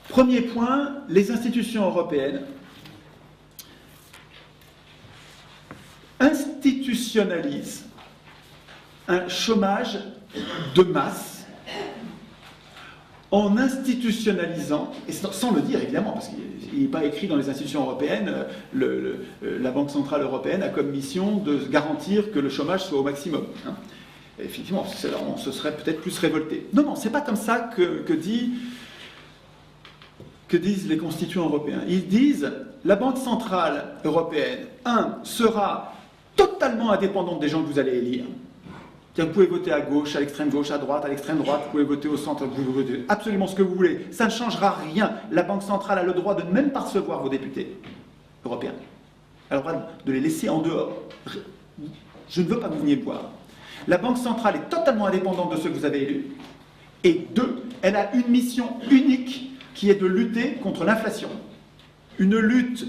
Premier point, les institutions européennes institutionnalisent un chômage de masse en institutionnalisant, et sans le dire évidemment, parce qu'il n'est pas écrit dans les institutions européennes, la Banque Centrale Européenne a comme mission de garantir que le chômage soit au maximum. Hein. Effectivement, on se serait peut-être plus révolté. Non, non, c'est pas comme ça que disent les constituants européens. Ils disent la Banque Centrale Européenne, sera totalement indépendante des gens que vous allez élire. Vous pouvez voter à gauche, à l'extrême gauche, à droite, vous pouvez voter au centre, vous pouvez voter absolument ce que vous voulez. Ça ne changera rien. La Banque Centrale a le droit de ne même pas recevoir vos députés européens. Elle a le droit de les laisser en dehors. Je ne veux pas que vous veniez me voir. La Banque Centrale est totalement indépendante de ceux que vous avez élus. Et deux, elle a une mission unique qui est de lutter contre l'inflation. Une lutte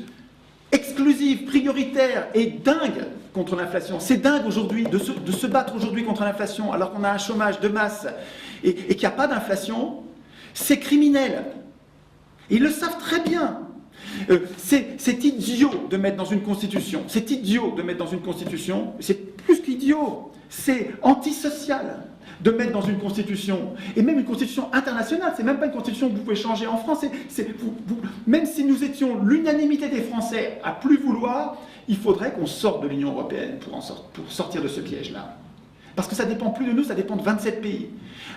exclusive, prioritaire et dingue contre l'inflation. C'est dingue aujourd'hui de se battre aujourd'hui contre l'inflation alors qu'on a un chômage de masse et qu'il n'y a pas d'inflation. C'est criminel. Ils le savent très bien. C'est idiot de mettre dans une constitution. C'est idiot de mettre dans une constitution. C'est plus qu'idiot. C'est antisocial de mettre dans une constitution, et même une constitution internationale, c'est même pas une constitution que vous pouvez changer en France, même si nous étions l'unanimité des Français à plus vouloir, il faudrait qu'on sorte de l'Union européenne pour sortir de ce piège-là. Parce que ça dépend plus de nous, ça dépend de 27 pays.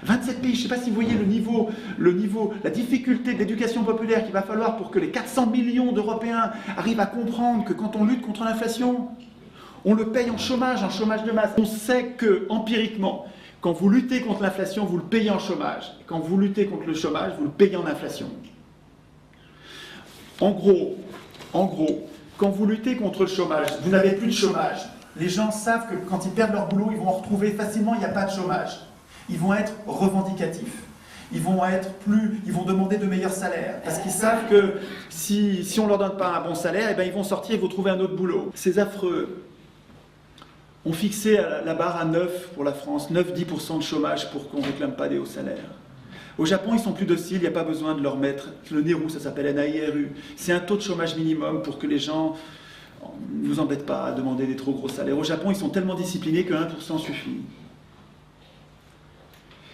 27 pays, je ne sais pas si vous voyez la difficulté de l'éducation populaire qu'il va falloir pour que les 400 millions d'Européens arrivent à comprendre que quand on lutte contre l'inflation, on le paye en chômage de masse. On sait que, empiriquement, quand vous luttez contre l'inflation, vous le payez en chômage. Et quand vous luttez contre le chômage, vous le payez en inflation. En gros, quand vous luttez contre le chômage, vous n'avez plus de chômage. Les gens savent que quand ils perdent leur boulot, ils vont en retrouver facilement, il n'y a pas de chômage. Ils vont être revendicatifs. Ils vont demander de meilleurs salaires. Parce qu'ils savent que si on ne leur donne pas un bon salaire, eh bien ils vont sortir, ils vont trouver un autre boulot. C'est affreux. On fixait la barre à 9 pour la France, 9-10% de chômage pour qu'on ne réclame pas des hauts salaires. Au Japon, ils sont plus dociles, il n'y a pas besoin de leur mettre le NERU, ça s'appelle NAIRU. C'est un taux de chômage minimum pour que les gens ne vous embêtent pas à demander des trop gros salaires. Au Japon, ils sont tellement disciplinés que 1% suffit.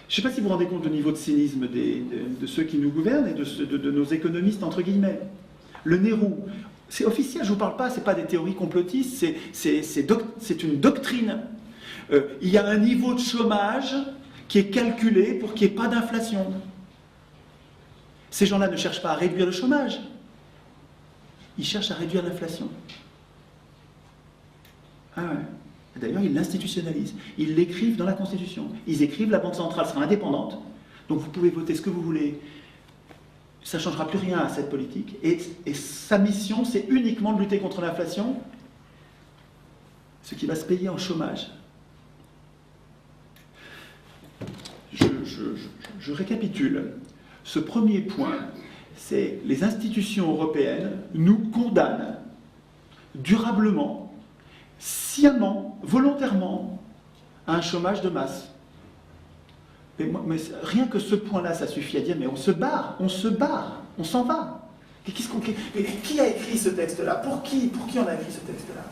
Je ne sais pas si vous vous rendez compte du niveau de cynisme de ceux qui nous gouvernent et de nos économistes, entre guillemets. Le NERU, c'est officiel, je ne vous parle pas, ce n'est pas des théories complotistes, c'est une doctrine. Il y a un niveau de chômage qui est calculé pour qu'il n'y ait pas d'inflation. Ces gens-là ne cherchent pas à réduire le chômage, ils cherchent à réduire l'inflation. Ah ouais. D'ailleurs, ils l'institutionnalisent. Ils l'écrivent dans la Constitution. Ils écrivent la Banque centrale sera indépendante, donc vous pouvez voter ce que vous voulez. Ça ne changera plus rien à cette politique. Et sa mission, c'est uniquement de lutter contre l'inflation, ce qui va se payer en chômage. Je récapitule. Ce premier point, c'est les institutions européennes nous condamnent durablement, sciemment, volontairement, à un chômage de masse. Mais rien que ce point-là, ça suffit à dire, mais on se barre, on s'en va. Qui a écrit ce texte-là? Pour qui on a écrit ce texte-là?